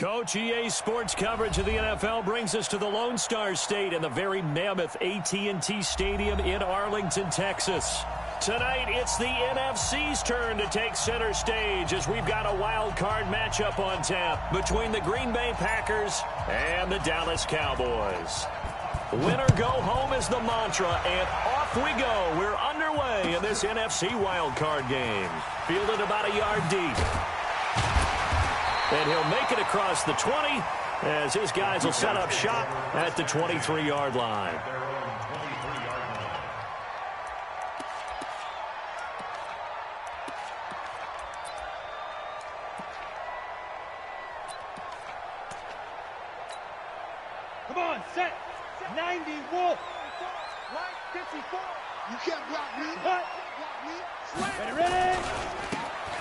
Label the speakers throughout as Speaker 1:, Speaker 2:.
Speaker 1: Coach, EA Sports coverage of the NFL brings us to the Lone Star State and the very mammoth AT&T Stadium in Arlington, Texas. Tonight, it's the NFC's turn to take center stage as we've got a wild card matchup on tap between the Green Bay Packers and the Dallas Cowboys. Win or go home is the mantra, and off we go. We're underway in this NFC wild card game. Fielded about a yard deep. And he'll make it across the 20 as his guys will set up shop at the 23-yard line.
Speaker 2: Come on, set. 90 Wolf. Right, 54. You can't block me. Cut. Ready.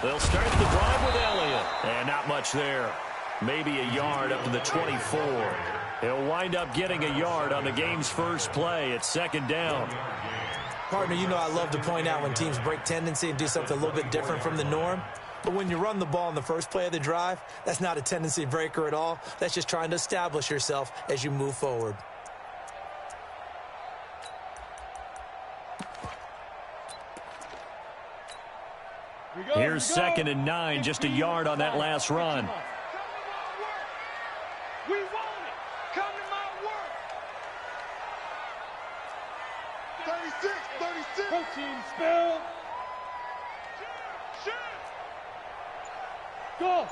Speaker 1: They'll start the drive with Elliott. And not much there. Maybe a yard up to the 24. He'll wind up getting a yard on the game's first play. It's second down.
Speaker 3: Partner, you know I love to point out when teams break tendency and do something a little bit different from the norm. But when you run the ball in the first play of the drive, that's not a tendency breaker at all. That's just trying to establish yourself as you move forward.
Speaker 1: Here's 2nd and 9, just a yard on that last run.
Speaker 2: We want it. Come to my work. 36. Protein spill. Go.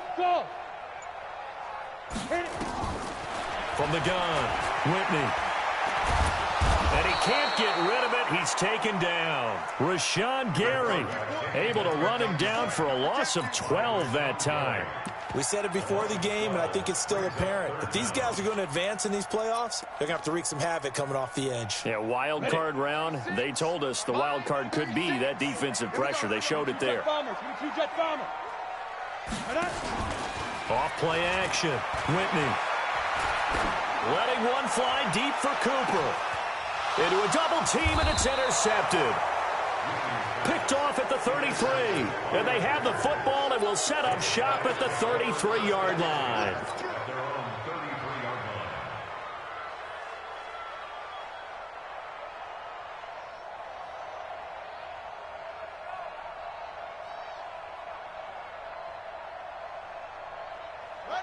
Speaker 2: Hit it.
Speaker 1: From the gun, Whitney. And he can't get rid of it. He's taken down. Rashawn Gary able to run him down for a loss of 12 that time.
Speaker 3: We said it before the game, and I think it's still apparent. If these guys are going to advance in these playoffs, they're going to have to wreak some havoc coming off the edge.
Speaker 1: Yeah, wild card round. They told us the wild card could be that defensive pressure. They showed it there. Off play action. Whitney. Letting one fly deep for Cooper. Into a double team, and it's intercepted. Picked off at the 33. And they have the football and will set up shop at the 33-yard line.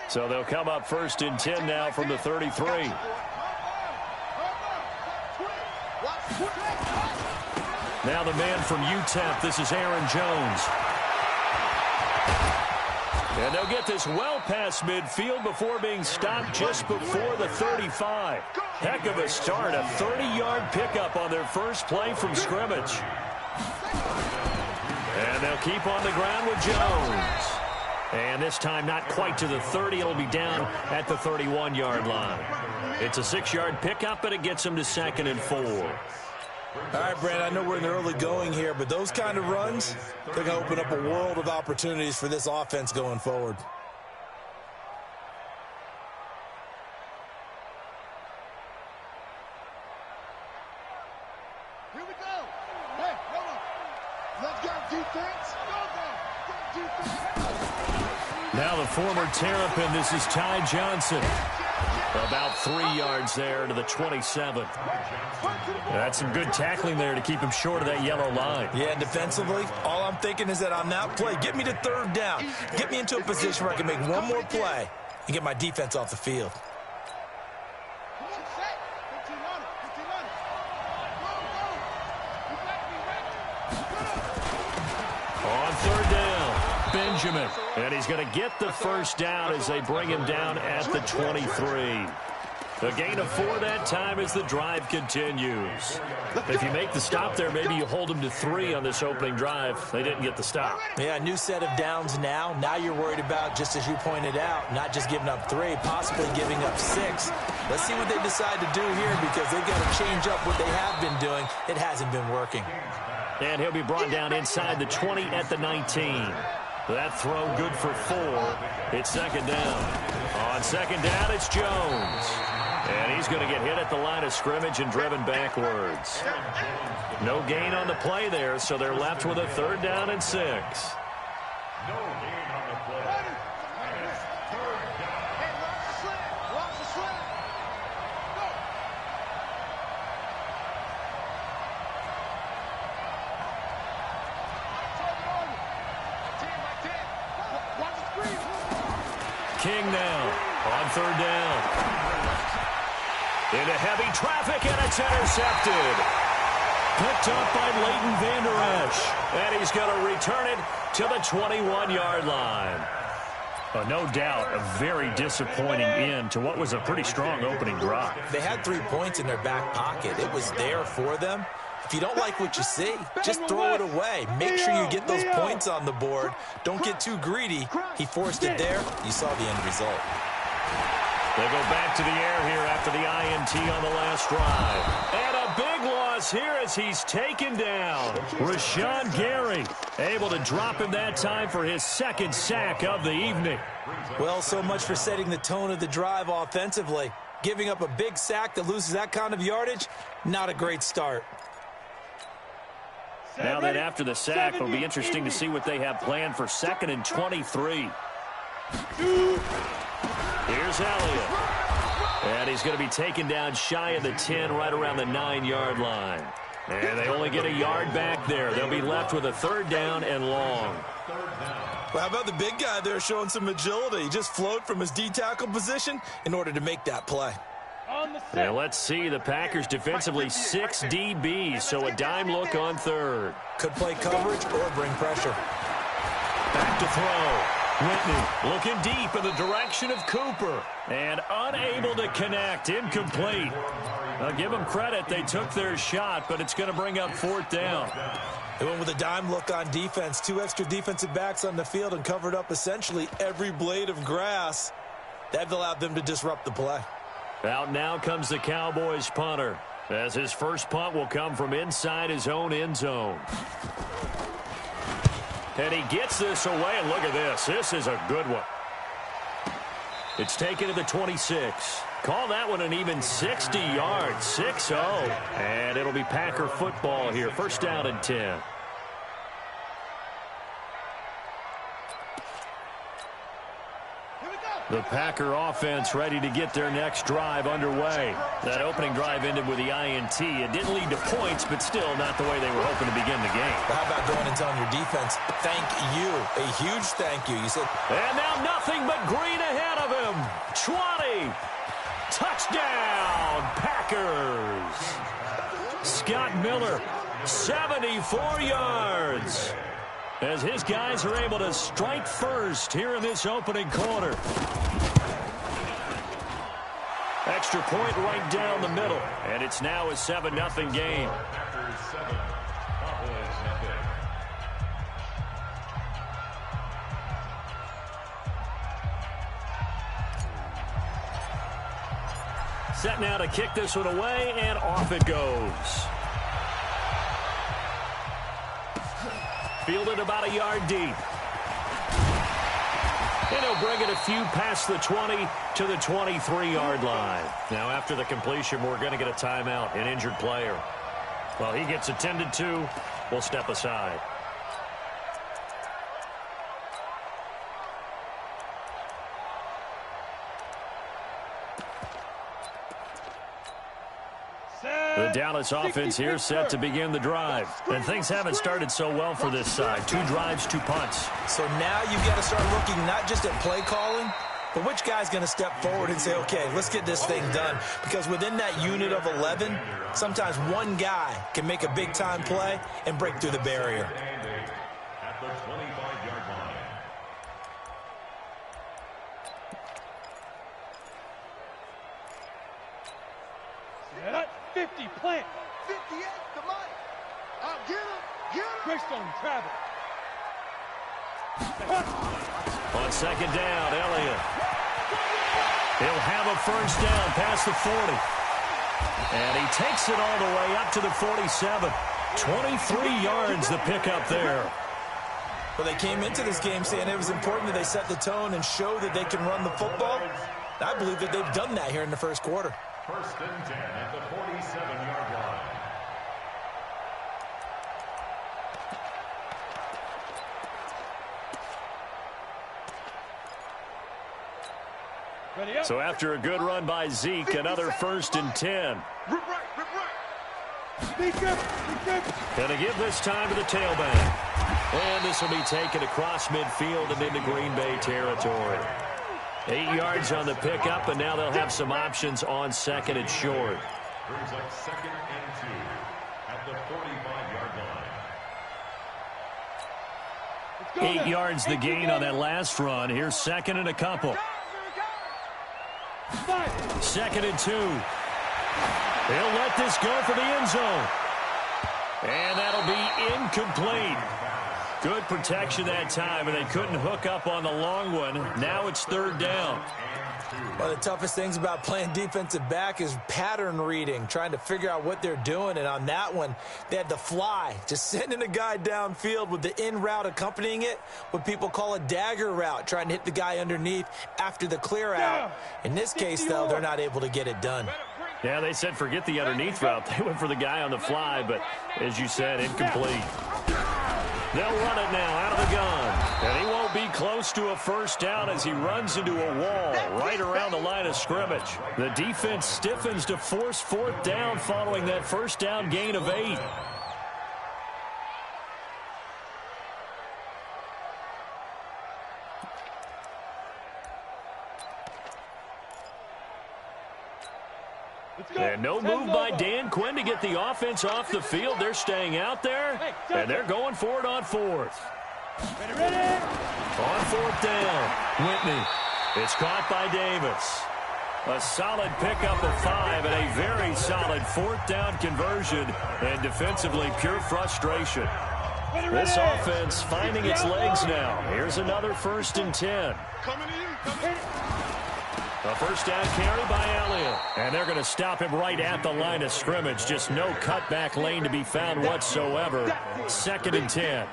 Speaker 1: So they'll come up 1st and 10 now from the 33. Now the man from UTEP, this is Aaron Jones. And they'll get this well past midfield before being stopped just before the 35. Heck of a start, a 30-yard pickup on their first play from scrimmage. And they'll keep on the ground with Jones. And this time not quite to the 30. It'll be down at the 31-yard line. It's a 6-yard pickup, but it gets them to 2nd and 4.
Speaker 3: All right, Brad, I know we're in the early going here, but those kind of runs, they're going to open up a world of opportunities for this offense going forward.
Speaker 2: Here we go. Hey, hold on. Let's go, defense. Go, defense.
Speaker 1: Now the former Terrapin, this is Ty Johnson. About 3 yards there to the 27. That's some good tackling there to keep him short of that yellow line.
Speaker 3: Yeah, defensively, all I'm thinking is that on that play, get me to 3rd down. Get me into a position where I can make one more play and get my defense off the field.
Speaker 1: On 3rd down, Benjamin. And he's going to get the first down as they bring him down at the 23. A gain of 4 that time as the drive continues. If you make the stop there, maybe you hold them to 3 on this opening drive. They didn't get the stop.
Speaker 3: Yeah, new set of downs now. Now you're worried about, just as you pointed out, not just giving up 3, possibly giving up 6. Let's see what they decide to do here because they've got to change up what they have been doing. It hasn't been working.
Speaker 1: And he'll be brought down inside the 20 at the 19. That throw good for 4. It's 2nd down. On 2nd down, it's Jones. And he's going to get hit at the line of scrimmage and driven backwards. No gain on the play there, so they're left with a 3rd down and 6. King now on third down. Into heavy traffic, and it's intercepted. Picked up by Leighton Vander Esch. And he's going to return it to the 21-yard line. No doubt a very disappointing end to what was a pretty strong opening drive.
Speaker 3: They had 3 points in their back pocket. It was there for them. If you don't like what you see, just throw it away. Make sure you get those points on the board. Don't get too greedy. He forced it there. You saw the end result.
Speaker 1: They go back to the air here after the INT on the last drive. And a big loss here as he's taken down. Rashawn Gary able to drop him that time for his second sack of the evening.
Speaker 3: Well, so much for setting the tone of the drive offensively. Giving up a big sack that loses that kind of yardage, not a great start.
Speaker 1: Now then, after the sack, it'll be interesting to see what they have planned for 2nd and 23. Here's Elliott. And he's going to be taken down shy of the 10, right around the 9-yard line. And they only get a yard back there. They'll be left with a third down and long.
Speaker 3: Well, how about the big guy there showing some agility? He just flowed from his D-tackle position in order to make that play.
Speaker 1: And let's see, the Packers defensively 6 DBs, so a dime look on third.
Speaker 3: Could play coverage or bring pressure.
Speaker 1: Back to throw. Whitney looking deep in the direction of Cooper. And unable to connect. Incomplete. I'll give them credit. They took their shot, but it's going to bring up 4th down.
Speaker 3: They went with a dime look on defense. 2 extra defensive backs on the field and covered up essentially every blade of grass. That allowed them to disrupt the play.
Speaker 1: Out now comes the Cowboys punter, as his first punt will come from inside his own end zone. And he gets this away, and look at this. This is a good one. It's taken to the 26. Call that one an even 60 yards, 6-0. And it'll be Packer football here, 1st down and 10. The Packer offense ready to get their next drive underway. That opening drive ended with the INT. It didn't lead to points, but still not the way they were hoping to begin the game.
Speaker 3: How about going and telling your defense, thank you, a huge thank you. You said,
Speaker 1: and now nothing but green ahead of him. 20. Touchdown, Packers. Scott Miller, 74 yards. As his guys are able to strike first here in this opening quarter. Extra point right down the middle. And it's now a 7-0 game. Set now to kick this one away, and off it goes. Fielded about a yard deep. And he'll bring it a few past the 20 to the 23-yard line. Now, after the completion, we're going to get a timeout, an injured player. Well, he gets attended to. We'll step aside. The Dallas offense here set to begin the drive. And things haven't started so well for this side. 2 drives, 2 punts.
Speaker 3: So now you've got to start looking not just at play calling, but which guy's going to step forward and say, okay, let's get this thing done. Because within that unit of 11, sometimes one guy can make a big-time play and break through the barrier.
Speaker 4: At the 25-yard line.
Speaker 2: Set 50, plant. 58, to Mike. I'll get him. Get him. Greystone, travel.
Speaker 1: On 2nd down, Elliott. He'll have a first down past the 40. And he takes it all the way up to the 47. 23 yards the pickup there.
Speaker 3: Well, they came into this game saying it was important that they set the tone and show that they can run the football. I believe that they've done that here in the first quarter.
Speaker 4: 1st and 10 at the 47-yard line.
Speaker 1: So after a good run by Zeke, another 1st and 10. Going to give this time to the tailback. And this will be taken across midfield and into Green Bay territory. 8 yards on the pickup, and now they'll have some options on second and short.
Speaker 4: Brings up 2nd and 2 at the 45-yard line.
Speaker 1: 8 yards the gain on that last run. Here's second and a couple. 2nd and 2. He'll let this go for the end zone. And that'll be incomplete. Good protection that time, and they couldn't hook up on the long one. Now it's 3rd down.
Speaker 3: One of the toughest things about playing defensive back is pattern reading, trying to figure out what they're doing. And on that one, they had to fly, just sending a guy downfield with the in route accompanying it, what people call a dagger route, trying to hit the guy underneath after the clear out. In this case, though, they're not able to get it done.
Speaker 1: Yeah, they said forget the underneath route. They went for the guy on the fly, but as you said, incomplete. They'll run it now out of the gun. And he won't be close to a first down as he runs into a wall right around the line of scrimmage. The defense stiffens to force 4th down following that first down gain of 8. And no move by Dan Quinn to get the offense off the field. They're staying out there, and they're going for it on 4th. On 4th down, Whitney. It's caught by Davis. A solid pickup of 5 and a very solid 4th down conversion, and defensively pure frustration. This offense finding its legs now. Here's another 1st and 10. A first down carry by Elliott. And they're going to stop him right at the line of scrimmage. Just no cutback lane to be found whatsoever. 2nd and 10.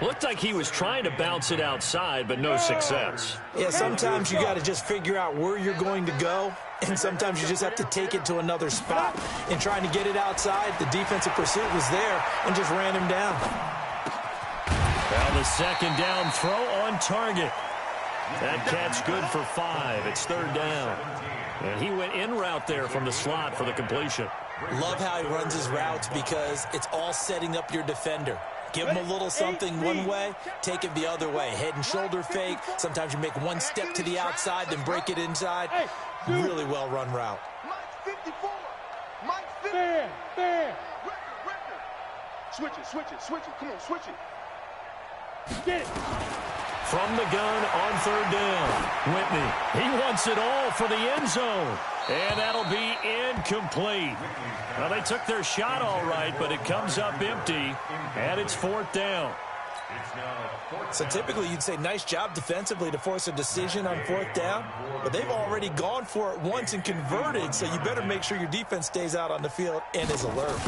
Speaker 1: Looked like he was trying to bounce it outside, but no success.
Speaker 3: Yeah, sometimes you got to just figure out where you're going to go, and sometimes you just have to take it to another spot. In trying to get it outside, the defensive pursuit was there and just ran him down.
Speaker 1: Well, the 2nd down throw on target. That catch good for 5. It's 3rd down. And he went in route there from the slot for the completion.
Speaker 3: Love how he runs his routes because it's all setting up your defender. Give him a little something one way, take it the other way. Head and shoulder fake. Sometimes you make one step to the outside, then break it inside. Really well run route.
Speaker 2: Mike 54. Mike 50. Fair. Record. Switch it. Come on, switch it. Get it.
Speaker 1: From the gun on 3rd down, Whitney. He wants it all for the end zone. And that'll be incomplete. Well, they took their shot all right, but it comes up empty, and it's 4th down.
Speaker 3: So typically you'd say nice job defensively to force a decision on 4th down, but they've already gone for it once and converted, so you better make sure your defense stays out on the field and is alert.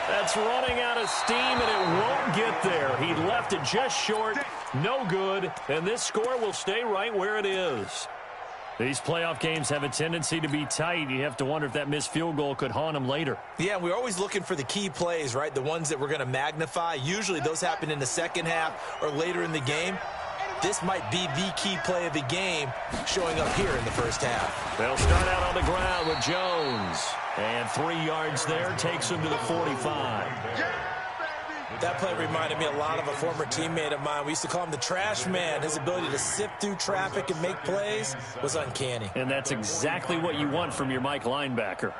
Speaker 1: That's running out of steam, and it won't get there. He left it just short, no good, and this score will stay right where it is. These playoff games have a tendency to be tight. You have to wonder if that missed field goal could haunt them later.
Speaker 3: Yeah, we're always looking for the key plays, right? The ones that we're going to magnify. Usually those happen in the second half or later in the game. This might be the key play of the game showing up here in the first half.
Speaker 1: They'll start out on the ground with Jones. And 3 yards there takes him to the 45.
Speaker 3: That play reminded me a lot of a former teammate of mine. We used to call him the trash man. His ability to sift through traffic and make plays was uncanny.
Speaker 1: And that's exactly what you want from your Mike linebacker.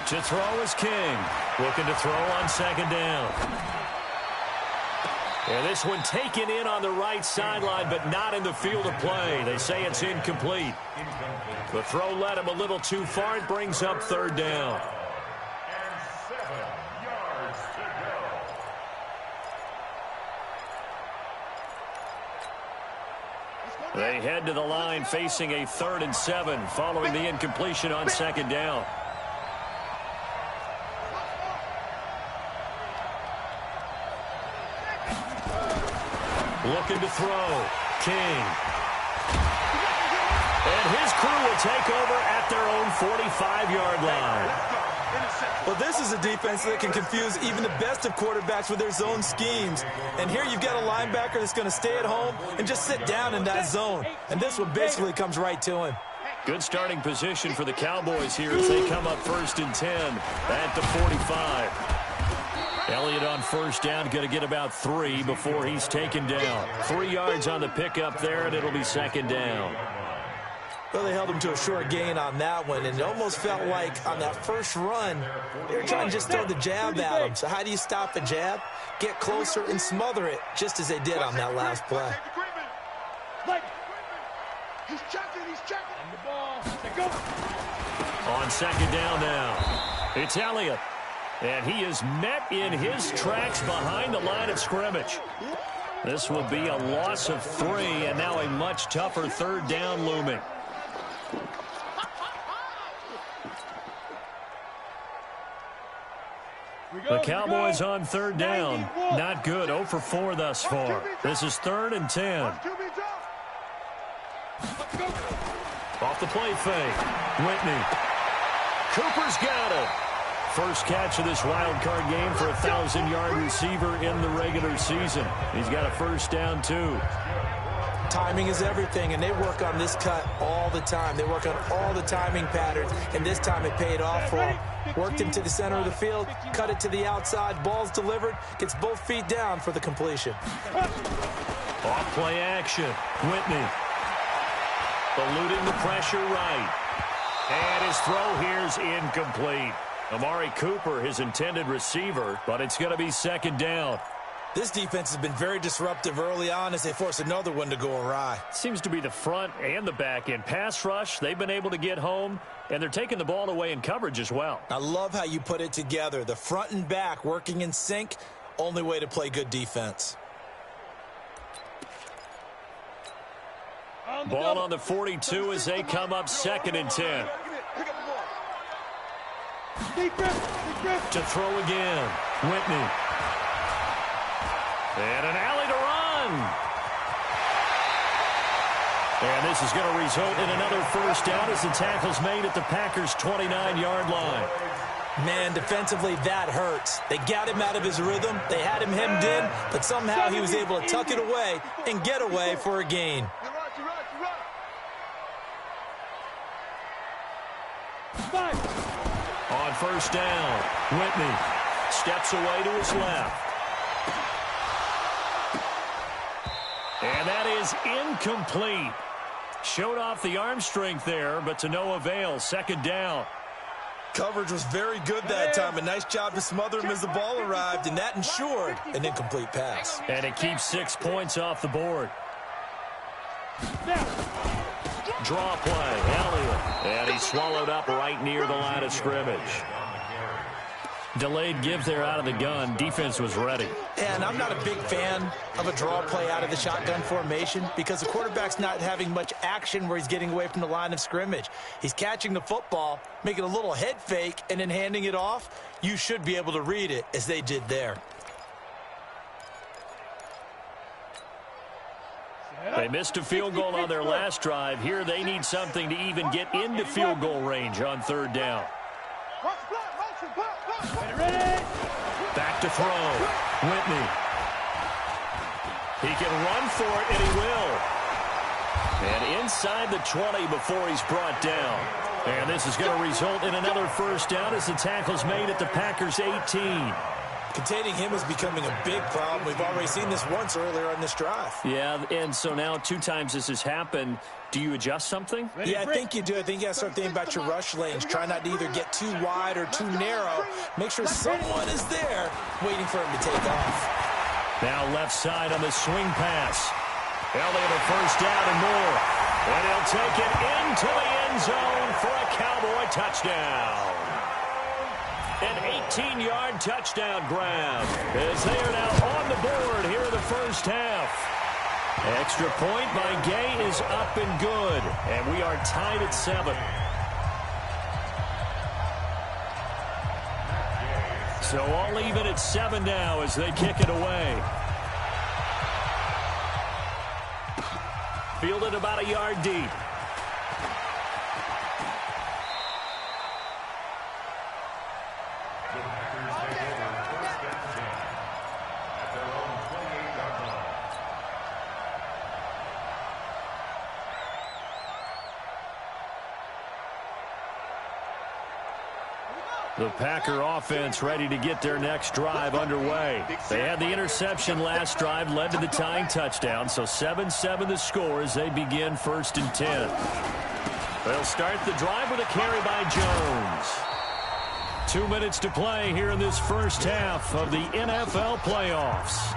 Speaker 1: To throw is King. Looking to throw on 2nd down. And this one taken in on the right sideline, but not in the field of play. They say it's incomplete. The throw led him a little too far. It brings up 3rd down.
Speaker 4: And 7 yards to go.
Speaker 1: They head to the line facing a 3rd and 7 following the incompletion on 2nd down. Looking to throw. King. And his crew will take over at their own 45-yard line.
Speaker 3: Well, this is a defense that can confuse even the best of quarterbacks with their zone schemes. And here you've got a linebacker that's going to stay at home and just sit down in that zone. And this one basically comes right to him.
Speaker 1: Good starting position for the Cowboys here as they come up 1st and 10 at the 45. Elliott on first down, going to get about 3 before he's taken down. 3 yards on the pickup there, and it'll be 2nd down.
Speaker 3: Well, they held him to a short gain on that one, and it almost felt like on that first run, they were trying to just throw the jab at him. So how do you stop a jab? Get closer and smother it, just as they did on that last play.
Speaker 2: He's checking, he's checking.
Speaker 5: On the ball. Go.
Speaker 1: On 2nd down now, it's Elliott. And he is met in his tracks behind the line of scrimmage. This will be a loss of 3, and now a much tougher 3rd down looming. The Cowboys on 3rd down. Not good. 0 for 4 thus far. This is 3rd and 10. Off the play fake. Whitney. Cooper's got it. First catch of this wild card game for a 1,000-yard receiver in the regular season. He's got a 1st down, too.
Speaker 3: Timing is everything, and they work on this cut all the time. They work on all the timing patterns, and this time it paid off for him. Worked him to the center of the field, cut it to the outside, ball's delivered, gets both feet down for the completion.
Speaker 1: Off play action. Whitney. Eluding the pressure right. And his throw here's incomplete. Amari Cooper, his intended receiver, but it's going to be 2nd down.
Speaker 3: This defense has been very disruptive early on as they force another one to go awry.
Speaker 1: Seems to be the front and the back end. Pass rush, they've been able to get home, and they're taking the ball away in coverage as well.
Speaker 3: I love how you put it together. The front and back working in sync, only way to play good defense.
Speaker 1: Ball on the 42 as they come up 2nd and 10. To throw again. Whitney. And an alley to run. And this is going to result in another 1st down as the tackle's made at the Packers' 29-yard line.
Speaker 3: Man, defensively, that hurts. They got him out of his rhythm. They had him hemmed in, but somehow he was able to tuck it away and get away for a gain.
Speaker 1: On 1st down, Whitney steps away to his left. And that is incomplete. Showed off the arm strength there, but to no avail. 2nd down.
Speaker 3: Coverage was very good that time. A nice job to smother him as the ball arrived, and that ensured an incomplete pass.
Speaker 1: And it keeps 6 points off the board. Draw play, Elliott. And he's swallowed up right near the line of scrimmage. Delayed give there out of the gun. Defense was ready.
Speaker 3: And I'm not a big fan of a draw play out of the shotgun formation because the quarterback's not having much action where he's getting away from the line of scrimmage. He's catching the football, making a little head fake, and then handing it off. You should be able to read it as they did there.
Speaker 1: They missed a field goal on their last drive. Here they need something to even get into field goal range on 3rd down. Back to throw. Whitney. He can run for it, and he will. And inside the 20 before he's brought down. And this is going to result in another 1st down as the tackle's made at the Packers' 18.
Speaker 3: Containing him is becoming a big problem. We've already seen this once earlier on this drive.
Speaker 1: Yeah, and so now 2 times this has happened. Do you adjust something?
Speaker 3: Yeah, I think you do. I think you got to start thinking about your rush lanes. Try not to either get too wide or too narrow. Make sure someone is there waiting for him to take off.
Speaker 1: Now left side on the swing pass. Elliott a 1st down and more. And he'll take it into the end zone for a Cowboy touchdown. An 18-yard touchdown grab as they are now on the board here in the 1st half. Extra point by Gay is up and good, and we are tied at 7. So all even at 7 now as they kick it away. Fielded about a yard deep. The Packer offense ready to get their next drive underway. They had the interception last drive, led to the tying touchdown, so 7-7 the score as they begin 1st and 10. They'll start the drive with a carry by Jones. 2 minutes to play here in this first half of the NFL playoffs.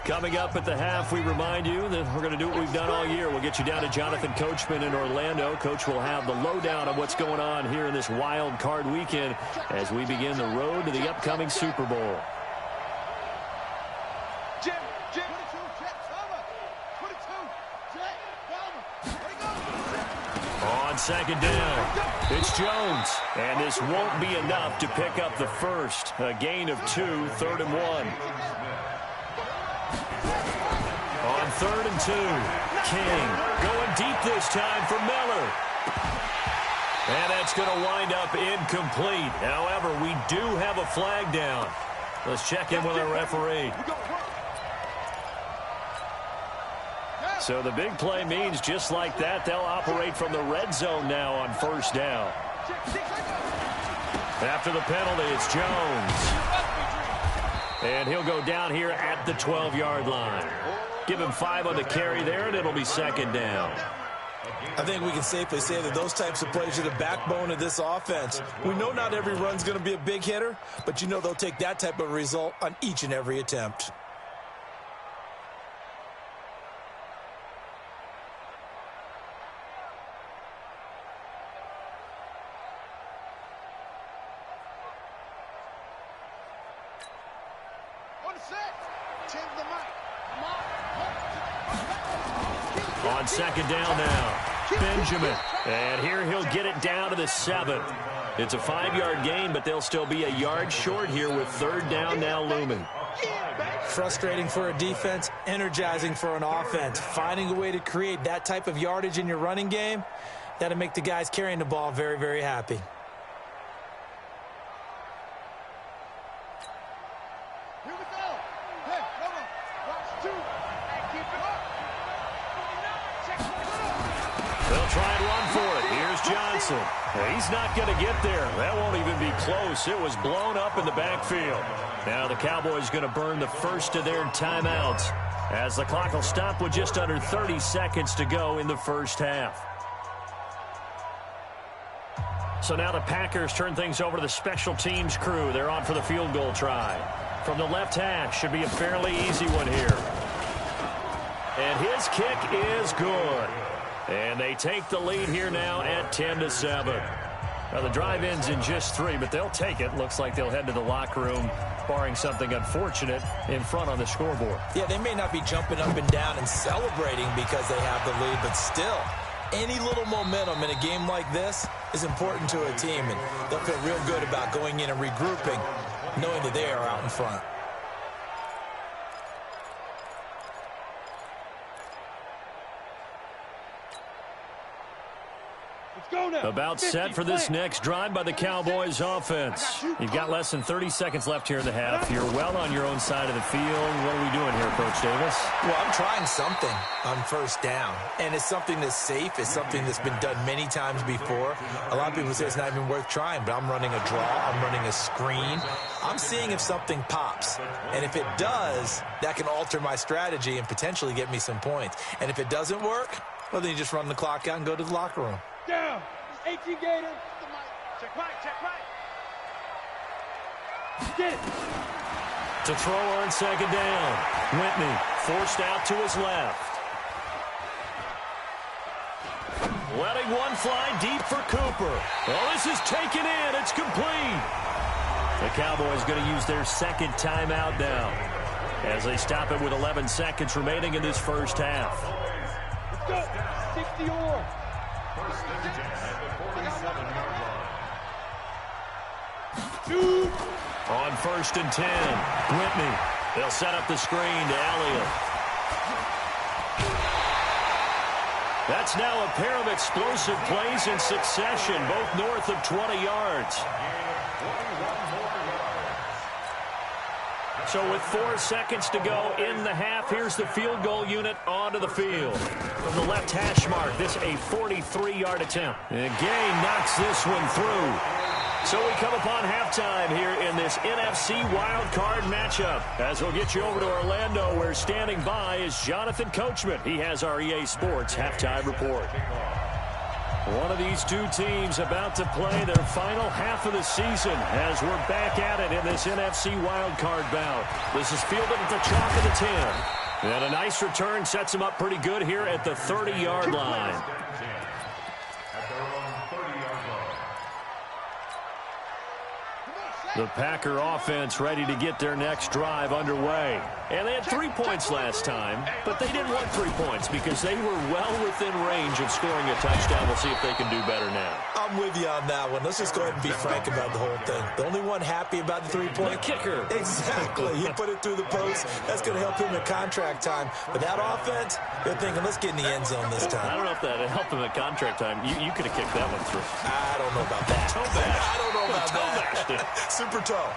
Speaker 1: Coming up at the half, we remind you that we're going to do what we've done all year. We'll get you down to Jonathan Coachman in Orlando. Coach will have the lowdown on what's going on here in this wild card weekend as we begin the road to the upcoming Super Bowl. On second down, it's Jones. And this won't be enough to pick up the first. A gain of 2, 3rd and 1. On 3rd and 2, King going deep this time for Miller. And that's going to wind up incomplete. However, we do have a flag down. Let's check in with our referee. So the big play means just like that, they'll operate from the red zone now on 1st down. After the penalty, it's Jones. And he'll go down here at the 12-yard line. Give him 5 on the carry there, and it'll be 2nd down.
Speaker 3: I think we can safely say that those types of plays are the backbone of this offense. We know not every run's going to be a big hitter, but you know they'll take that type of result on each and every attempt.
Speaker 1: On 2nd down now, Benjamin. And here he'll get it down to the 7. It's a 5-yard gain, but they'll still be a yard short here with 3rd down now looming.
Speaker 3: Frustrating for a defense, energizing for an offense. Finding a way to create that type of yardage in your running game, that'll make the guys carrying the ball very, very happy.
Speaker 1: They'll try and run for it. Here's Johnson. He's not going to get there. That won't even be close. It was blown up in the backfield. Now the Cowboys going to burn the first of their timeouts as the clock will stop with just under 30 seconds to go in the first half. So now the Packers turn things over to the special teams crew. They're on for the field goal try. From the left hash, should be a fairly easy one here. And his kick is good. And they take the lead here now at 10-7. Now the drive ends in just 3, but they'll take it. Looks like they'll head to the locker room, barring something unfortunate in front on the scoreboard.
Speaker 3: Yeah, they may not be jumping up and down and celebrating because they have the lead, but still, any little momentum in a game like this is important to a team, and they'll feel real good about going in and regrouping, knowing that they are out in front.
Speaker 1: About set for this next drive by the Cowboys offense. You've got less than 30 seconds left here in the half. You're well on your own side of the field. What are we doing here, Coach Davis?
Speaker 3: Well, I'm trying something on 1st down, and it's something that's safe. It's something that's been done many times before. A lot of people say it's not even worth trying, but I'm running a draw. I'm running a screen. I'm seeing if something pops, and if it does, that can alter my strategy and potentially get me some points. And if it doesn't work, well, then you just run the clock out and go to the locker room.
Speaker 2: Down. 18 Gator. Check right, check right. Get it.
Speaker 1: To throw on 2nd down. Whitney forced out to his left. Letting one fly deep for Cooper. Well, this is taken in. It's complete. The Cowboys going to use their 2nd timeout now as they stop it with 11 seconds remaining in this first half.
Speaker 2: Let's go. 60 or.
Speaker 4: First and 10 at the 47-yard line.
Speaker 2: 2.
Speaker 1: On 1st and 10, Whitney. They'll set up the screen to Elliott. That's now a pair of explosive plays in succession, both north of 20 yards. So with 4 seconds to go in the half, here's the field goal unit onto the field. From the left hash mark, this a 43-yard attempt. And Gay knocks this one through. So we come upon halftime here in this NFC wildcard matchup. As we'll get you over to Orlando, where standing by is Jonathan Coachman. He has our EA Sports halftime report. One of these two teams about to play their final half of the season as we're back at it in this NFC wildcard bout. This is fielded at the chalk of the 10. And a nice return sets him up pretty good here at the 30-yard line. The Packer offense ready to get their next drive underway. And they had 3 points last time, but they didn't want 3 points because they were well within range of scoring a touchdown. We'll see if they can do better now.
Speaker 3: I'm with you on that one. Let's just go ahead and be frank about the whole thing. The only one happy about the 3-point
Speaker 1: kicker.
Speaker 3: Exactly. He put it through the post. That's going to help him at contract time. But that offense, they're thinking, let's get in the end zone this time.
Speaker 1: I don't know if that helped him at contract time. You could have kicked that one through.
Speaker 3: I don't know about that. I don't know about that. Super toe.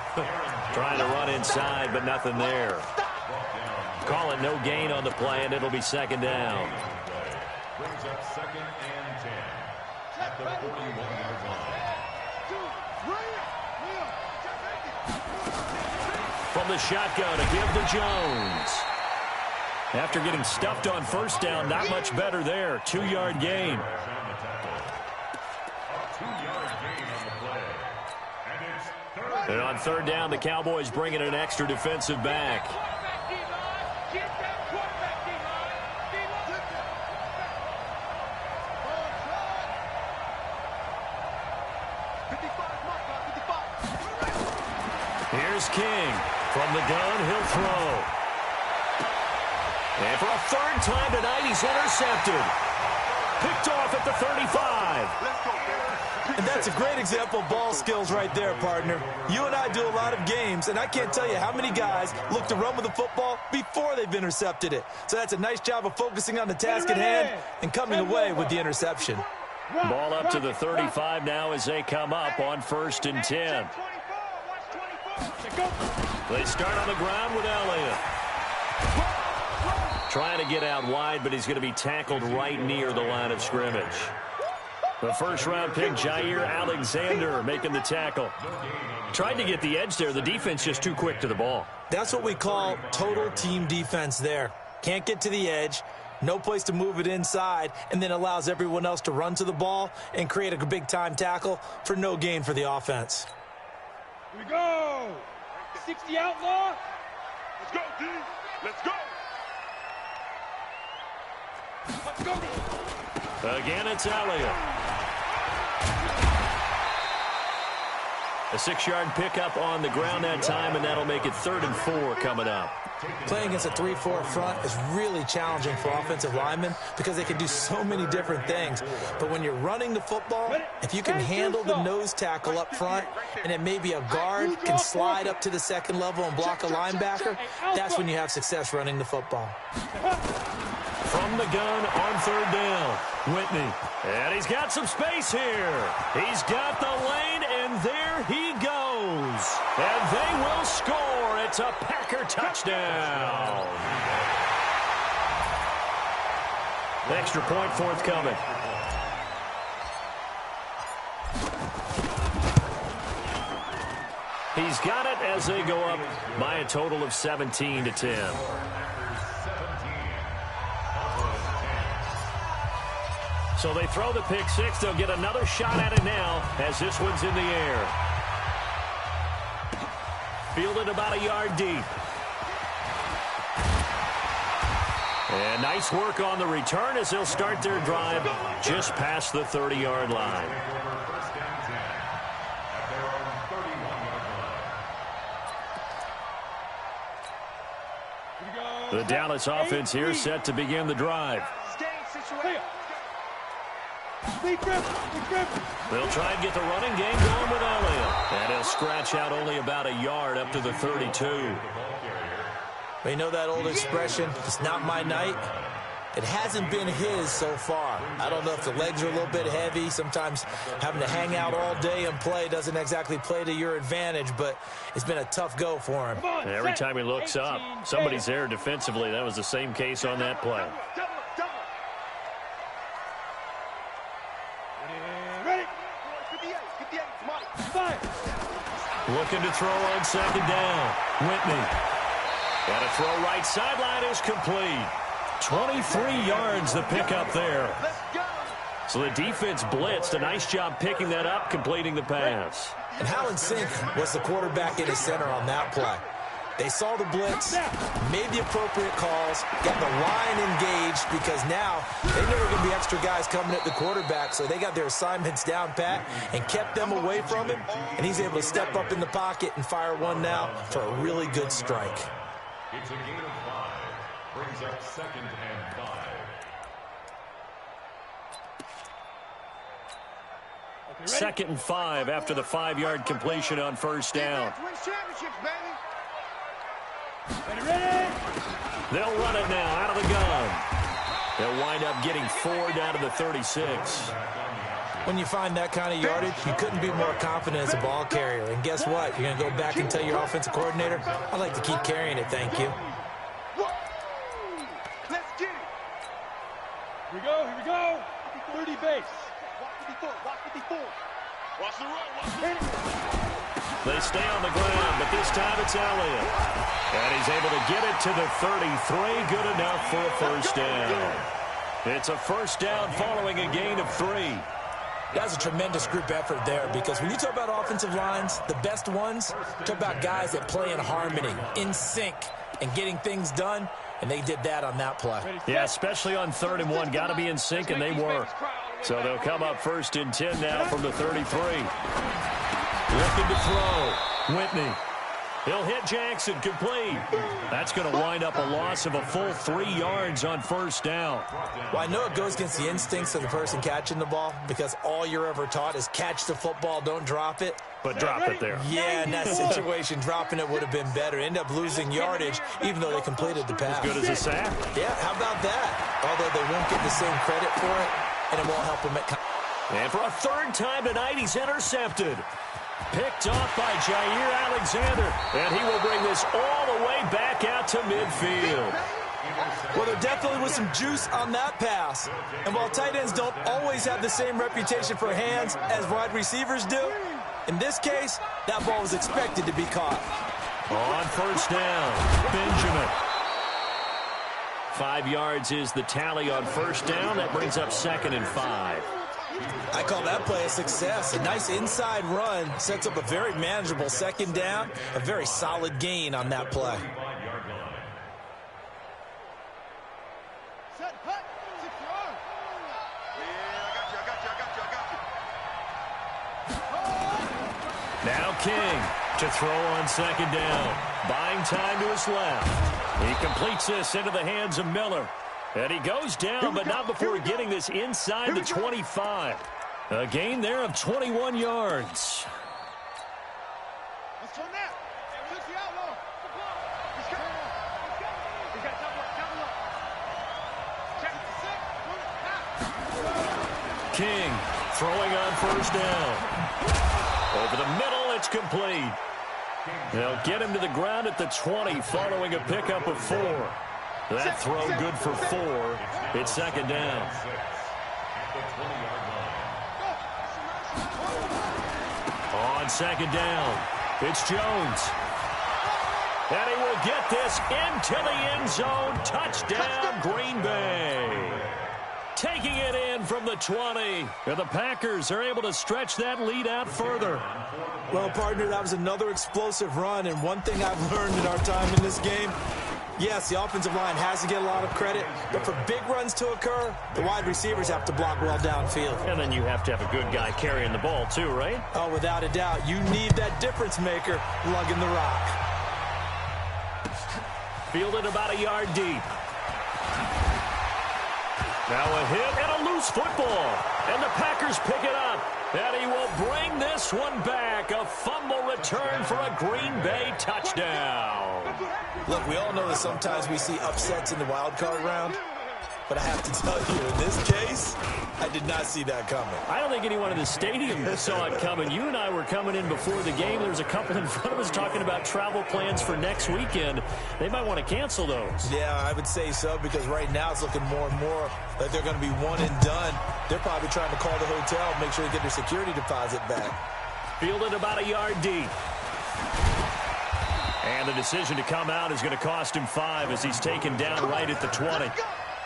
Speaker 1: Trying to run inside, but nothing there. Calling no gain on the play, and it'll be second down.
Speaker 4: Brings up 2nd and 10 at the 41-yard line.
Speaker 1: From the shotgun to give to Jones. After getting stuffed on first down, not much better there. 2-yard gain. And on third down, the Cowboys bringing an extra defensive back. Here's King. From the gun, he'll throw. And for a third time tonight, he's intercepted. Picked off at the 35.
Speaker 3: And that's a great example of ball skills right there, partner. You and I do a lot of games, and I can't tell you how many guys look to run with the football before they've intercepted it. So that's a nice job of focusing on the task at hand and coming away with the interception.
Speaker 1: Ball up to the 35 now as they come up on 1st and 10. They start on the ground with Elliott. Trying to get out wide, but he's going to be tackled right near the line of scrimmage. The first-round pick, Jair Alexander, making the tackle. Tried to get the edge there. The defense just too quick to the ball.
Speaker 3: That's what we call total team defense there. Can't get to the edge, no place to move it inside, and then allows everyone else to run to the ball and create a big-time tackle for no gain for the offense.
Speaker 2: Here we go. 60 outlaw. Let's go, D. Let's go. Let's go.
Speaker 1: Again, it's Elliott. A 6-yard pickup on the ground that time, and that'll make it 3rd and 4 coming up.
Speaker 3: Playing against a 3-4 front is really challenging for offensive linemen because they can do so many different things. But when you're running the football, if you can handle the nose tackle up front, and then maybe a guard can slide up to the second level and block a linebacker, that's when you have success running the football.
Speaker 1: From the gun on 3rd down, Whitney. And he's got some space here. He's got the lane, and there he goes. And they will score. It's a Packer touchdown. Extra point forthcoming. He's got it as they go up by a total of 17-10. So they throw the pick six. They'll get another shot at it now as this one's in the air. Fielded about a yard deep. And nice work on the return as they'll start their drive just past the 30-yard line. The Dallas offense here set to begin the drive. They'll try and get the running game going with Elliott. And he'll scratch out only about a yard up to the 32.
Speaker 3: You know that old expression, it's not my night? It hasn't been his so far. I don't know if the legs are a little bit heavy. Sometimes having to hang out all day and play doesn't exactly play to your advantage, but it's been a tough go for him.
Speaker 1: Every time he looks up, somebody's there defensively. That was the same case on that play. Looking to throw on second down. Whitney. And a throw right sideline is complete. 23 yards the pickup there. So the defense blitzed. A nice job picking that up, completing the pass.
Speaker 3: And how in sync was the quarterback in his center on that play? They saw the blitz, made the appropriate calls, got the line engaged because now they knew there were going to be extra guys coming at the quarterback, so they got their assignments down pat and kept them away from him, and he's able to step up in the pocket and fire one now for a really good strike.
Speaker 4: It's a gain of 5. Brings up 2nd and 5.
Speaker 1: 2nd and 5 after the 5-yard completion on first down. They'll run it now out of the gun. They'll wind up getting 4 down to the 36.
Speaker 3: When you find that kind of yardage, you couldn't be more confident as a ball carrier. And guess what? You're going to go back and tell your offensive coordinator, I'd like to keep carrying it, thank you.
Speaker 2: Let's get it.
Speaker 5: Here we go. 30 base.
Speaker 2: Watch 54. Watch the run.
Speaker 1: They stay on the ground, but this time it's Elliott. And he's able to get it to the 33. Good enough for a first down. It's a first down following a gain of 3.
Speaker 3: That's a tremendous group effort there because when you talk about offensive lines, the best ones, talk about guys that play in harmony, in sync, and getting things done, and they did that on that play.
Speaker 1: Yeah, especially on 3rd and 1. Got to be in sync, and they were. So they'll come up 1st and 10 now from the 33. Looking to throw. Whitney. He'll hit Jackson, complete. That's going to wind up a loss of a full 3 yards on first down.
Speaker 3: Well, I know it goes against the instincts of the person catching the ball because all you're ever taught is catch the football, don't drop it.
Speaker 1: But drop it there.
Speaker 3: Yeah, in that situation, dropping it would have been better. End up losing yardage, even though they completed the pass.
Speaker 1: As good as a sack.
Speaker 3: Yeah, how about that? Although they won't get the same credit for it, and it won't help them at.
Speaker 1: And for a 3rd time tonight, he's intercepted. Picked off by Jair Alexander. And he will bring this all the way back out to midfield.
Speaker 3: Well, there definitely was some juice on that pass. And while tight ends don't always have the same reputation for hands as wide receivers do, in this case, that ball was expected to be caught.
Speaker 1: On first down, Benjamin. 5 yards is the tally on first down. That brings up 2nd and 5.
Speaker 3: I call that play a success. A nice inside run sets up a very manageable 2nd down. A very solid gain on that play.
Speaker 1: Now King to throw on 2nd down. Buying time to his left. He completes this into the hands of Miller. And he goes down, but not before getting this inside the 25. A gain there of 21 yards.
Speaker 2: Let's turn that. Let's the outlaw.
Speaker 1: King throwing on first down. Over the middle, it's complete. They'll get him to the ground at the 20 following a pickup of 4. That throw good for 4. It's 2nd down. On 2nd down, it's Jones. And he will get this into the end zone. Touchdown, Green Bay. Taking it in from the 20. And the Packers are able to stretch that lead out further.
Speaker 3: Well, partner, that was another explosive run. And one thing I've learned in our time in this game, yes, the offensive line has to get a lot of credit, but for big runs to occur, the wide receivers have to block well downfield.
Speaker 1: And then you have to have a good guy carrying the ball too, right?
Speaker 3: Oh, without a doubt. You need that difference maker lugging the rock.
Speaker 1: Fielded about a yard deep. Now a hit and a loose football. And the Packers pick it up. And he will bring this one back. A fumble return for a Green Bay touchdown.
Speaker 3: Look, we all know that sometimes we see upsets in the wild card round. But I have to tell you, in this case, I did not see that coming.
Speaker 1: I don't think anyone in the stadium saw it coming. You and I were coming in before the game. There's a couple in front of us talking about travel plans for next weekend. They might want to cancel those.
Speaker 3: Yeah, I would say so, because right now it's looking more and more like they're going to be one and done. They're probably trying to call the hotel, make sure they get their security deposit back.
Speaker 1: Fielded about a yard deep. And the decision to come out is going to cost him 5 as he's taken down right at the 20.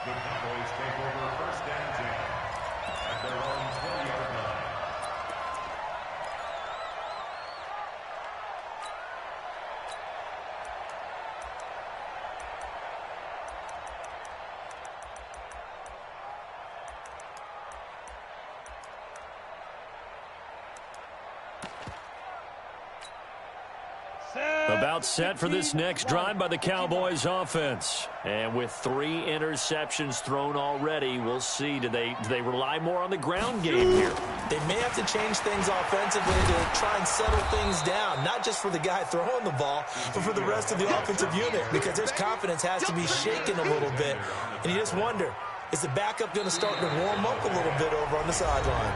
Speaker 4: The Cowboys take over first and 10 at their own 20-yard line.
Speaker 1: About set for this next drive by the Cowboys offense. And with 3 interceptions thrown already, we'll see. Do they rely more on the ground game here?
Speaker 3: They may have to change things offensively to try and settle things down, not just for the guy throwing the ball, but for the rest of the offensive unit, because their confidence has to be shaken a little bit. And you just wonder, is the backup going to start to warm up a little bit over on the sideline?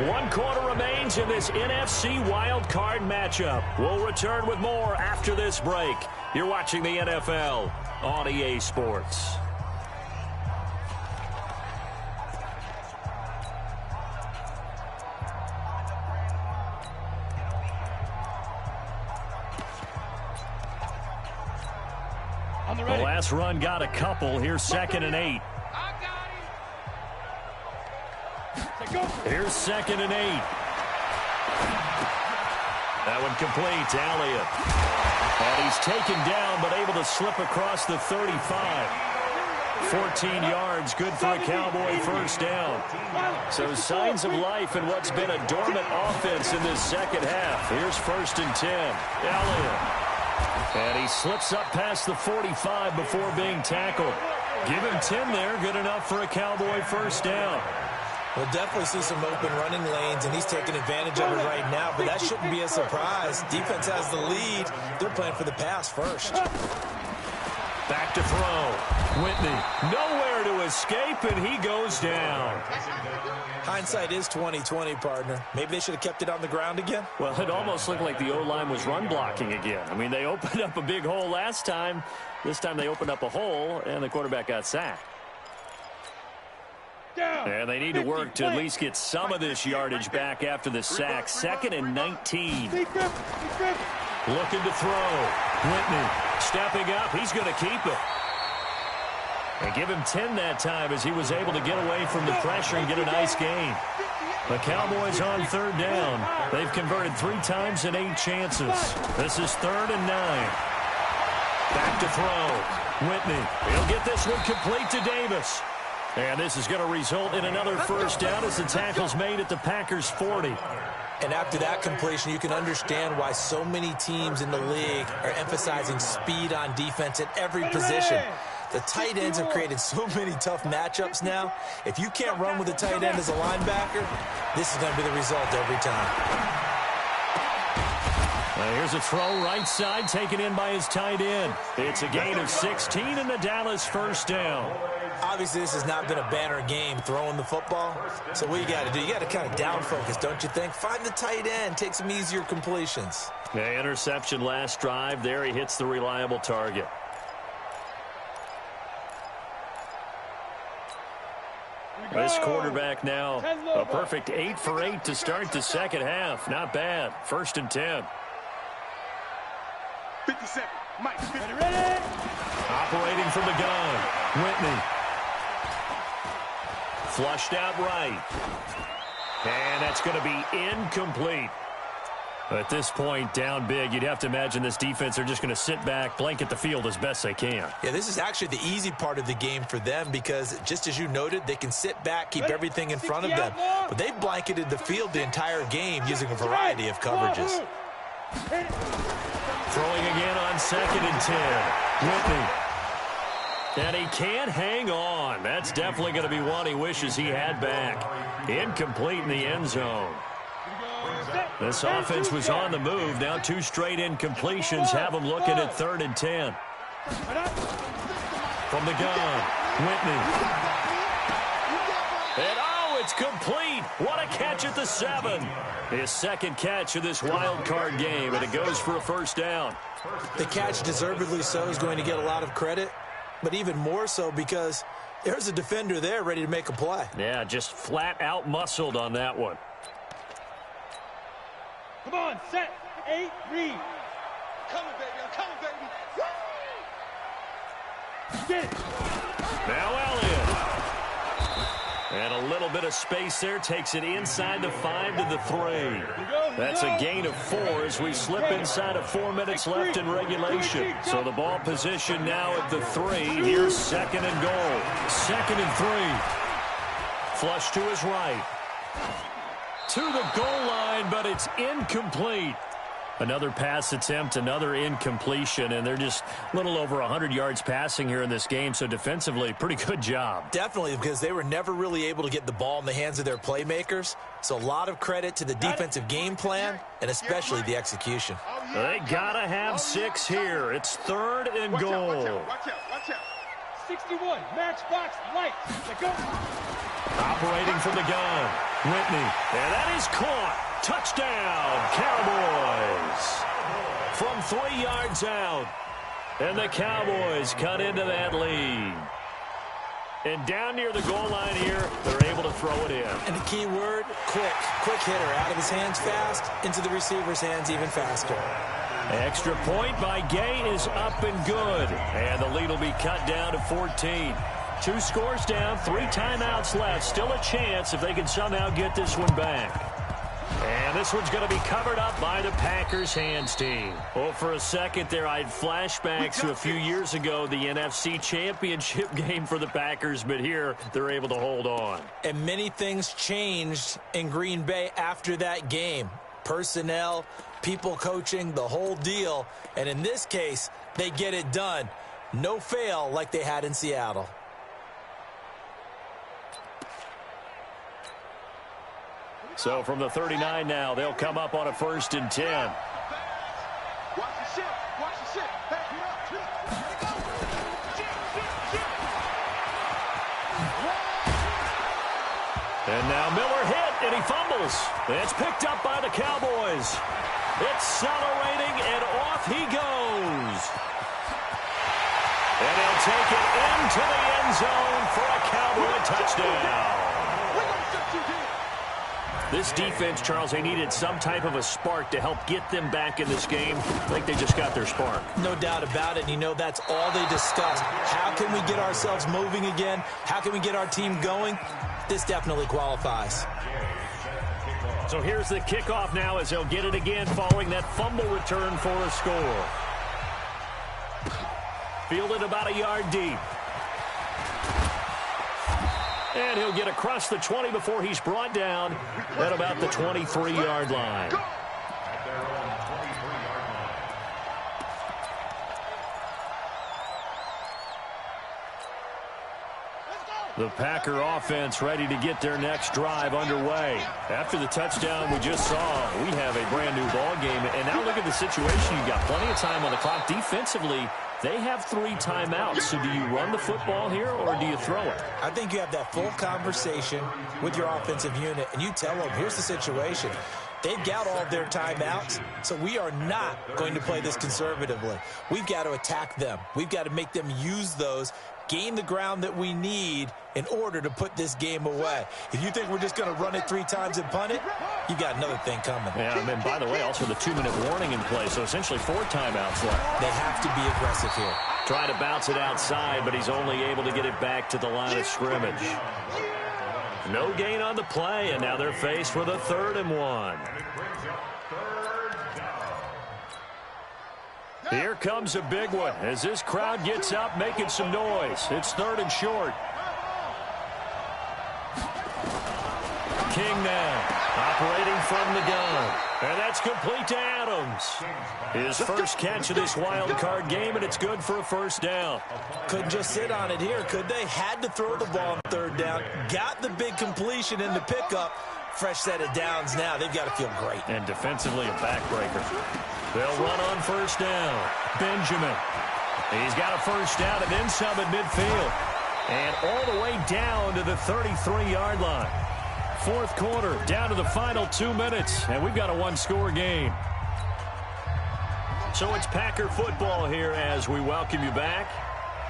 Speaker 1: 1 quarter remains in this NFC wild card matchup. We'll return with more after this break. You're watching the NFL on EA Sports. The last run got a couple. Here's 2nd and 8. Here's 2nd and 8. That one complete to Elliott. And he's taken down, but able to slip across the 35. 14 yards, good for a Cowboy first down. So signs of life in what's been a dormant offense in this second half. Here's 1st and 10. Elliott. And he slips up past the 45 before being tackled. Give him 10 there, good enough for a Cowboy first down.
Speaker 3: We'll definitely see some open running lanes, and he's taking advantage of it right now, but that shouldn't be a surprise. Defense has the lead. They're playing for the pass first.
Speaker 1: Back to throw. Whitney, nowhere to escape, and he goes down.
Speaker 3: Hindsight is 20/20, partner. Maybe they should have kept it on the ground again.
Speaker 1: Well, it almost looked like the O-line was run blocking again. I mean, they opened up a big hole last time. This time they opened up a hole, and the quarterback got sacked. And they need to work to at least get some of this yardage back after the sack. 2nd and 19. Looking to throw. Whitney stepping up. He's going to keep it. And give him 10 that time as he was able to get away from the pressure and get a nice gain. The Cowboys on 3rd down. They've converted 3 times in 8 chances. This is 3rd and 9. Back to throw. Whitney. He'll get this one complete to Davis. And this is going to result in another first down as the tackle's made at the Packers' 40.
Speaker 3: And after that completion, you can understand why so many teams in the league are emphasizing speed on defense at every position. The tight ends have created so many tough matchups now. If you can't run with a tight end as a linebacker, this is going to be the result every time.
Speaker 1: Here's a throw right side taken in by his tight end. It's a gain of 16 and the Dallas first down.
Speaker 3: Obviously, this has not been a banner game throwing the football. So what you got to do, you got to kind of down focus, don't you think? Find the tight end, take some easier completions.
Speaker 1: The interception last drive. There he hits the reliable target. This quarterback now a perfect 8 for 8 to start the second half. Not bad. 1st and 10.
Speaker 2: 57. Mike, 50.
Speaker 5: Ready?
Speaker 1: Operating from the gun. Whitney. Flushed out right. And that's going to be incomplete. At this point, down big, you'd have to imagine this defense are just going to sit back, blanket the field as best they can.
Speaker 3: Yeah, this is actually the easy part of the game for them because, just as you noted, they can sit back, keep everything in front of them. But they've blanketed the field the entire game using a variety of coverages.
Speaker 1: Throwing again on 2nd and 10. Whitney. And he can't hang on. That's definitely going to be one he wishes he had back. Incomplete in the end zone. This offense was on the move. Now 2 straight incompletions have them looking at 3rd and 10. From the gun, Whitney. It's complete. What a catch at the 7. His second catch of this wild card game, and it goes for a first down.
Speaker 3: The catch, deservedly so, is going to get a lot of credit, but even more so because there's a defender there ready to make a play.
Speaker 1: Yeah, just flat out muscled on that one.
Speaker 5: Come on, set, 8, read.
Speaker 2: Coming, baby. I'm coming, baby.
Speaker 5: Get it.
Speaker 1: Now Elliott. And a little bit of space there. Takes it inside the 5 to the 3. That's a gain of 4 as we slip inside of 4 minutes left in regulation. So the ball position now at the 3. Here's 2nd and goal. 2nd and 3. Flush to his right. To the goal line, but it's incomplete. Another pass attempt, another incompletion, and they're just a little over 100 yards passing here in this game, so defensively, pretty good job.
Speaker 3: Definitely, because they were never really able to get the ball in the hands of their playmakers, so a lot of credit to the defensive game plan, and especially the execution.
Speaker 1: They gotta have 6 here. It's 3rd and goal.
Speaker 2: Watch out.
Speaker 5: 61, matchbox, light. Let go.
Speaker 1: Operating from the gun, Whitney, and that is caught. Touchdown, Cowboys. From 3 yards out, and the Cowboys cut into that lead. And down near the goal line here, they're able to throw it in.
Speaker 3: And the key word, quick. Quick hitter, out of his hands fast, into the receiver's hands even faster.
Speaker 1: Extra point by Gay is up and good, and the lead will be cut down to 14. 2 scores down, 3 timeouts left. Still a chance if they can somehow get this one back. And this one's going to be covered up by the Packers hands team. Well, for a second there, I had flashbacks to a few years ago, the NFC Championship game for the Packers, but here they're able to hold on.
Speaker 3: And many things changed in Green Bay after that game. Personnel, people coaching, the whole deal. And in this case, they get it done. No fail like they had in Seattle.
Speaker 1: So from the 39 now, they'll come up on a 1st and 10.
Speaker 2: Watch the shit. Hey,
Speaker 1: And now Miller hit, and he fumbles. It's picked up by the Cowboys. Accelerating, and off he goes. And they'll take it into the end zone for a Cowboy touchdown. This defense, Charles, they needed some type of a spark to help get them back in this game. I think they just got their spark.
Speaker 3: No doubt about it. You know, that's all they discussed. How can we get ourselves moving again? How can we get our team going? This definitely qualifies.
Speaker 1: So here's the kickoff now as they'll get it again following that fumble return for a score. Fielded about a yard deep. And he'll get across the 20 before he's brought down at about the 23-yard line. The Packer offense ready to get their next drive underway. After the touchdown we just saw, we have a brand-new ball game. And now look at the situation. You've got plenty of time on the clock. Defensively, they have 3 timeouts. So do you run the football here or do you throw it?
Speaker 3: I think you have that full conversation with your offensive unit, and you tell them, here's the situation. They've got all of their timeouts, so we are not going to play this conservatively. We've got to attack them. We've got to make them use those, gain the ground that we need in order to put this game away. If you think we're just going to run it 3 times and punt it, you got another thing coming.
Speaker 1: Yeah, and then, by the way, also the 2-minute warning in play, so essentially 4 timeouts left.
Speaker 3: They have to be aggressive here.
Speaker 1: Try to bounce it outside, but he's only able to get it back to the line of scrimmage. No gain on the play, and now they're faced with a 3rd and 1. Here comes a big one as this crowd gets up making some noise. It's 3rd and short. King now, operating from the gun. And that's complete to Adams. His first catch of this wild card game, and it's good for a 1st down.
Speaker 3: Couldn't just sit on it here, could they? Had to throw the ball on 3rd down. Got the big completion in the pickup. Fresh set of downs now. They've got to feel great.
Speaker 1: And defensively a backbreaker. They'll run on 1st down. Benjamin. He's got a 1st down and then some at midfield. And all the way down to the 33-yard line. Fourth quarter, down to the final 2 minutes, and we've got a one-score game. So it's Packer football here as we welcome you back.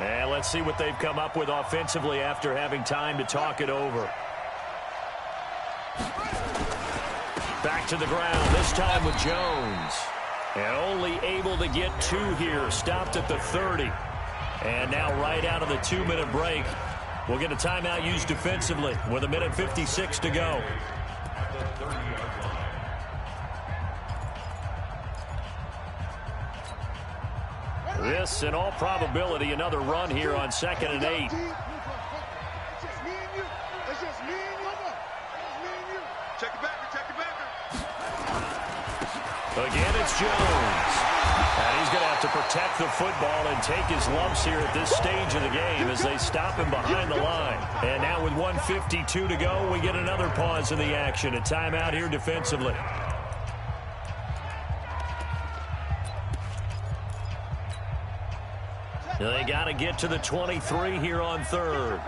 Speaker 1: And let's see what they've come up with offensively after having time to talk it over. Back to the ground, this time with Jones. And only able to get 2 here, stopped at the 30. And now right out of the 2-minute break, we'll get a timeout used defensively with 1:56 to go. This, in all probability, another run here on 2nd and 8. Again, it's Jones. And he's going to have to protect the football and take his lumps here at this stage of the game as they stop him behind the line. And now with 1:52 to go, we get another pause in the action. A timeout here defensively. They got to get to the 23 here on 3rd.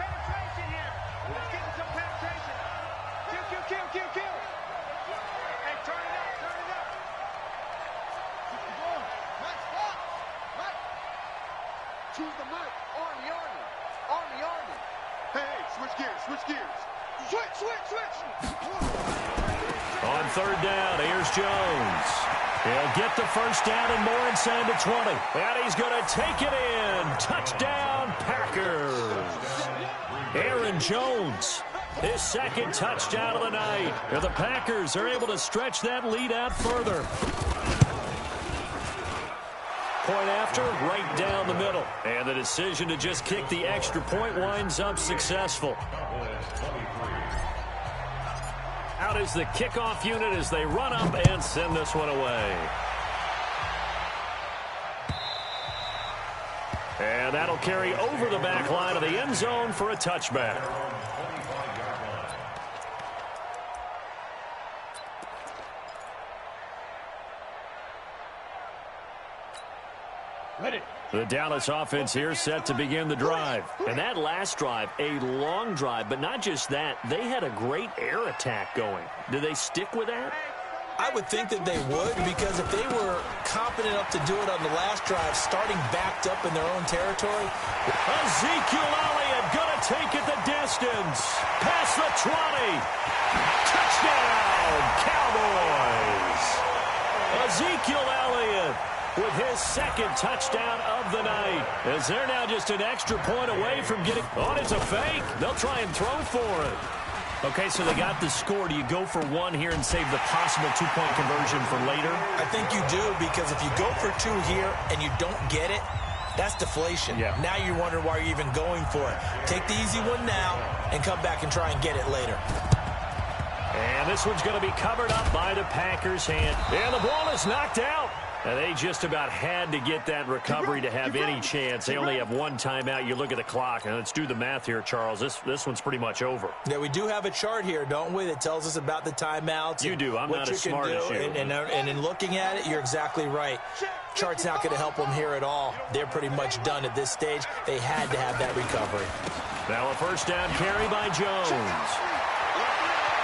Speaker 1: On 3rd down, here's Jones. He'll get the first down and more inside the 20. And he's going to take it in. Touchdown, Packers. Aaron Jones, his 2nd touchdown of the night. And the Packers are able to stretch that lead out further. Point after, right down the middle. And the decision to just kick the extra point winds up successful. Out is the kickoff unit as they run up and send this one away. And that'll carry over the back line of the end zone for a touchback. The Dallas offense here set to begin the drive. And that last drive, a long drive, but not just that, they had a great air attack going. Do they stick with that?
Speaker 3: I would think that they would, because if they were confident enough to do it on the last drive, starting backed up in their own territory.
Speaker 1: Ezekiel Elliott gonna take it the distance. Past the 20. Touchdown, Cowboys. Ezekiel Elliott with his 2nd touchdown of the night, as they're now just an extra point away from getting... Oh, it's a fake. They'll try and throw for it. Okay, so they got the score. Do you go for 1 here and save the possible 2-point conversion for later?
Speaker 3: I think you do, because if you go for 2 here and you don't get it, that's deflation.
Speaker 1: Yeah.
Speaker 3: Now you're wondering why you're even going for it. Take the easy one now and come back and try and get it later.
Speaker 1: And this one's going to be covered up by the Packers' hand. And the ball is knocked out. And they just about had to get that recovery to have any chance. They only have 1 timeout. You look at the clock, and let's do the math here, Charles. This one's pretty much over.
Speaker 3: Yeah, we do have a chart here, don't we, that tells us about the timeouts.
Speaker 1: You do. I'm not as smart as you.
Speaker 3: And in looking at it, you're exactly right. Chart's not going to help them here at all. They're pretty much done at this stage. They had to have that recovery.
Speaker 1: Now a first down carry by Jones.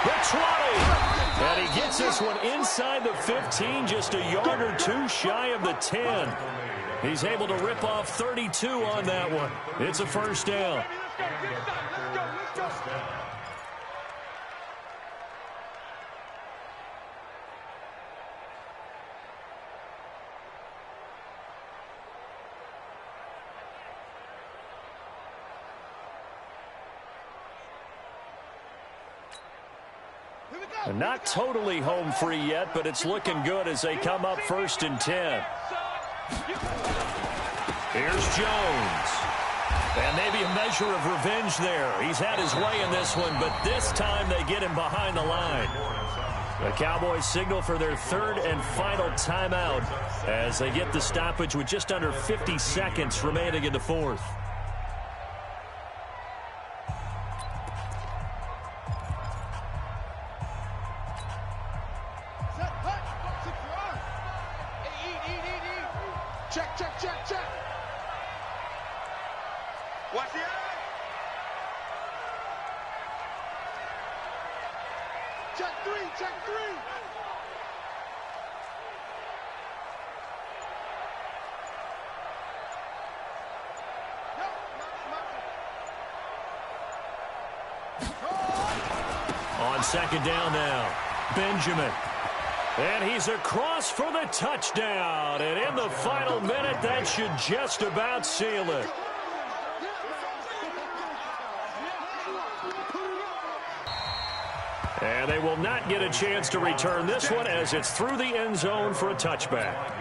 Speaker 1: The 20. And he gets this one inside the 15, just a yard or 2 shy of the 10. He's able to rip off 32 on that one. It's a first down. Not totally home free yet, but it's looking good as they come up 1st and 10. Here's Jones. And maybe a measure of revenge there. He's had his way in this one, but this time they get him behind the line. The Cowboys signal for their 3rd and final timeout as they get the stoppage with just under 50 seconds remaining in the 4th.
Speaker 2: Check three, check three.
Speaker 1: On second down now, Benjamin. And he's across for the touchdown. And in the final minute, that should just about seal it. And they will not get a chance to return this one as it's through the end zone for a touchback.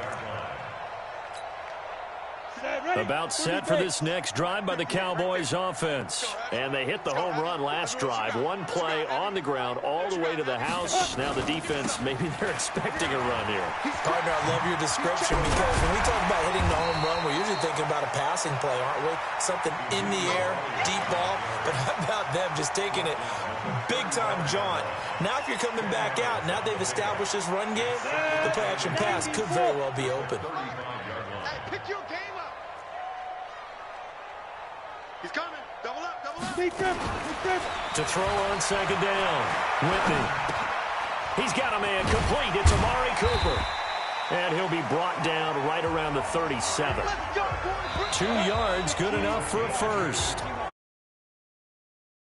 Speaker 1: About set for this next drive by the Cowboys offense. And they hit the home run last drive. One play on the ground all the way to the house. Now the defense, maybe they're expecting a run here.
Speaker 3: Partner, I love your description because when we talk about hitting the home run, we're usually thinking about a passing play, aren't we? Something in the air, deep ball. But how about them just taking it big-time jaunt? Now if you're coming back out, now they've established this run game, the play-action pass could very well be open.
Speaker 2: Hey, pick your game up. He's coming. Double up, double up.
Speaker 1: To throw on second down, Whitney. He's got a man complete. It's Amari Cooper. And he'll be brought down right around the 37. 2 yards, good enough for a first.